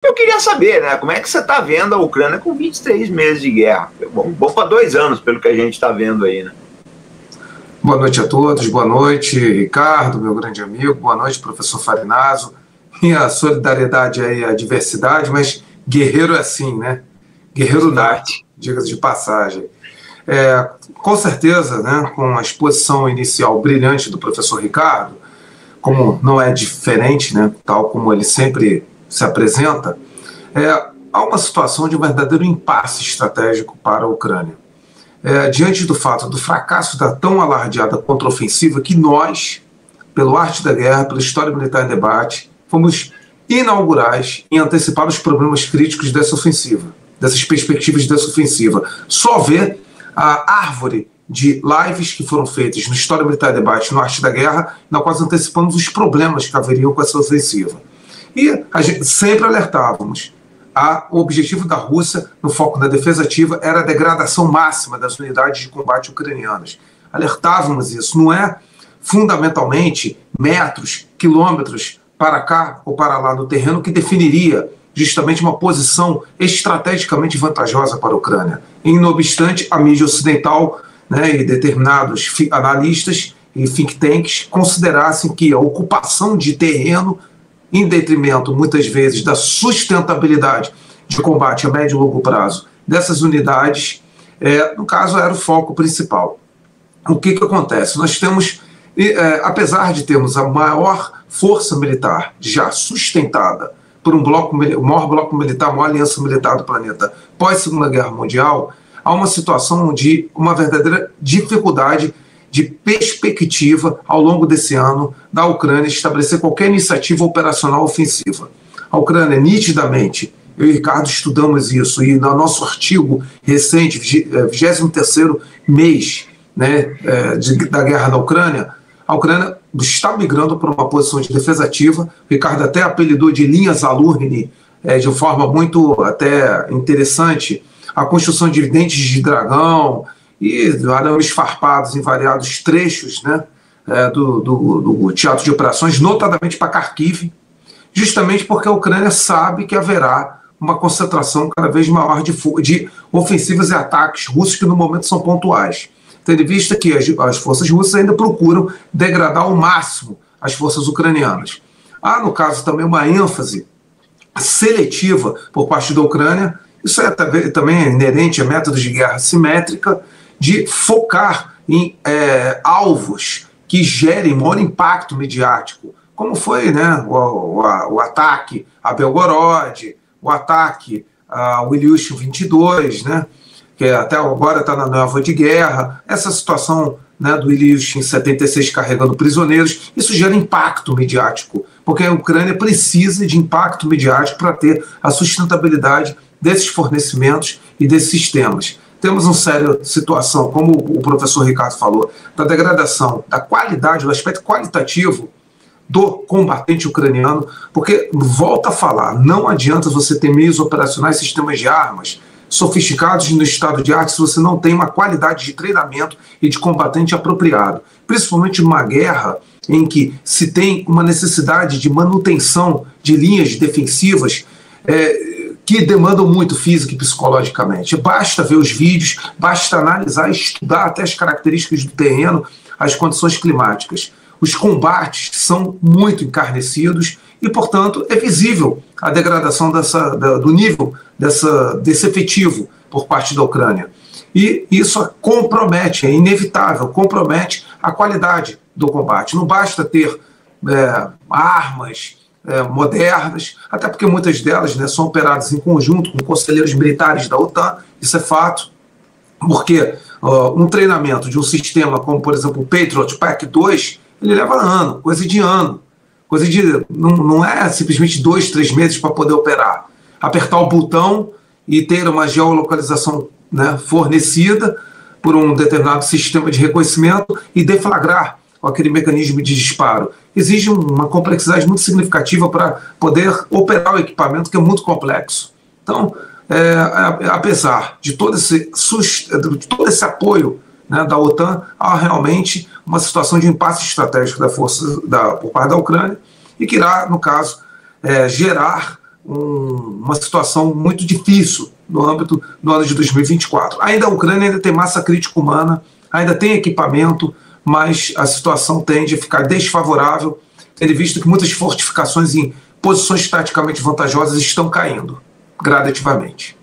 Eu queria saber, né, como é que você está vendo a Ucrânia com 23 meses de guerra? Bom para 2 anos, pelo que a gente está vendo aí, né? Boa noite a todos, boa noite, Ricardo, meu grande amigo, boa noite, professor Farinaso. Minha solidariedade aí à diversidade, mas guerreiro é assim, né? Guerreiro norte, diga-se de passagem. Com certeza, né, com a exposição inicial brilhante do professor Ricardo, como não é diferente, né, tal como ele sempre se apresenta, há uma situação de um verdadeiro impasse estratégico para a Ucrânia. Diante do fato do fracasso da tão alardeada contraofensiva que nós, pelo Arte da Guerra, pela História Militar em Debate, fomos inaugurais em antecipar os problemas críticos dessa ofensiva, dessas perspectivas dessa ofensiva. Só ver a árvore de lives que foram feitas no História Militar em Debate, no Arte da Guerra, na qual antecipamos os problemas que haveriam com essa ofensiva. E a gente sempre alertávamos. O objetivo da Rússia, no foco da defesa ativa, era a degradação máxima das unidades de combate ucranianas. Alertávamos isso. Não é fundamentalmente metros, quilômetros para cá ou para lá no terreno que definiria justamente uma posição estrategicamente vantajosa para a Ucrânia. E, não obstante, a mídia ocidental, né, e determinados analistas e think tanks considerassem que a ocupação de terreno, em detrimento, muitas vezes, da sustentabilidade de combate a médio e longo prazo dessas unidades, no caso, era o foco principal. O que acontece? Nós temos, apesar de termos a maior força militar já sustentada por o maior bloco militar, a maior aliança militar do planeta pós-Segunda Guerra Mundial, há uma situação de uma verdadeira dificuldade de perspectiva ao longo desse ano da Ucrânia estabelecer qualquer iniciativa operacional ofensiva. A Ucrânia, nitidamente, eu e Ricardo estudamos isso, e no nosso artigo recente, 23º mês, né, da guerra da Ucrânia, a Ucrânia está migrando para uma posição de defesa ativa. O Ricardo até apelidou de linhas Alurni, de forma muito até interessante, a construção de dentes de dragão e arames farpados em variados trechos, né, do teatro de operações, notadamente para Kharkiv, justamente porque a Ucrânia sabe que haverá uma concentração cada vez maior de ofensivas e ataques russos que no momento são pontuais, tendo em vista que as forças russas ainda procuram degradar ao máximo as forças ucranianas. Há, no caso, também uma ênfase seletiva por parte da Ucrânia, isso também é inerente a métodos de guerra simétrica, de focar em alvos que gerem maior impacto mediático, como foi, né, o ataque a Belgorod, o ataque ao Ilyushin 22, né, que até agora está na nova de guerra, essa situação, né, do Ilyushin 76 carregando prisioneiros, isso gera impacto mediático, porque a Ucrânia precisa de impacto mediático para ter a sustentabilidade desses fornecimentos e desses sistemas. Temos uma séria situação, como o professor Ricardo falou, da degradação da qualidade, do aspecto qualitativo do combatente ucraniano, porque, volta a falar, não adianta você ter meios operacionais, sistemas de armas sofisticados no estado de arte se você não tem uma qualidade de treinamento e de combatente apropriado. Principalmente numa guerra em que se tem uma necessidade de manutenção de linhas defensivas que demandam muito física e psicologicamente. Basta ver os vídeos, basta analisar e estudar até as características do terreno, as condições climáticas. Os combates são muito encarnecidos e, portanto, é visível a degradação do nível desse efetivo por parte da Ucrânia. E isso compromete, é inevitável, compromete a qualidade do combate. Não basta ter armas modernas, até porque muitas delas, né, são operadas em conjunto com conselheiros militares da OTAN, isso é fato, porque um treinamento de um sistema como, por exemplo, o Patriot Pack 2, ele leva ano, não é simplesmente 2, 3 meses para poder operar. Apertar o botão e ter uma geolocalização, né, fornecida por um determinado sistema de reconhecimento e deflagrar aquele mecanismo de disparo. Exige uma complexidade muito significativa para poder operar o equipamento, que é muito complexo. Então, apesar de todo esse apoio, né, da OTAN, há realmente uma situação de impasse estratégico por parte da Ucrânia e que irá, no caso, gerar uma situação muito difícil no âmbito do ano de 2024. Ainda a Ucrânia ainda tem massa crítica humana, ainda tem equipamento, mas a situação tende a ficar desfavorável, tendo visto que muitas fortificações em posições taticamente vantajosas estão caindo gradativamente.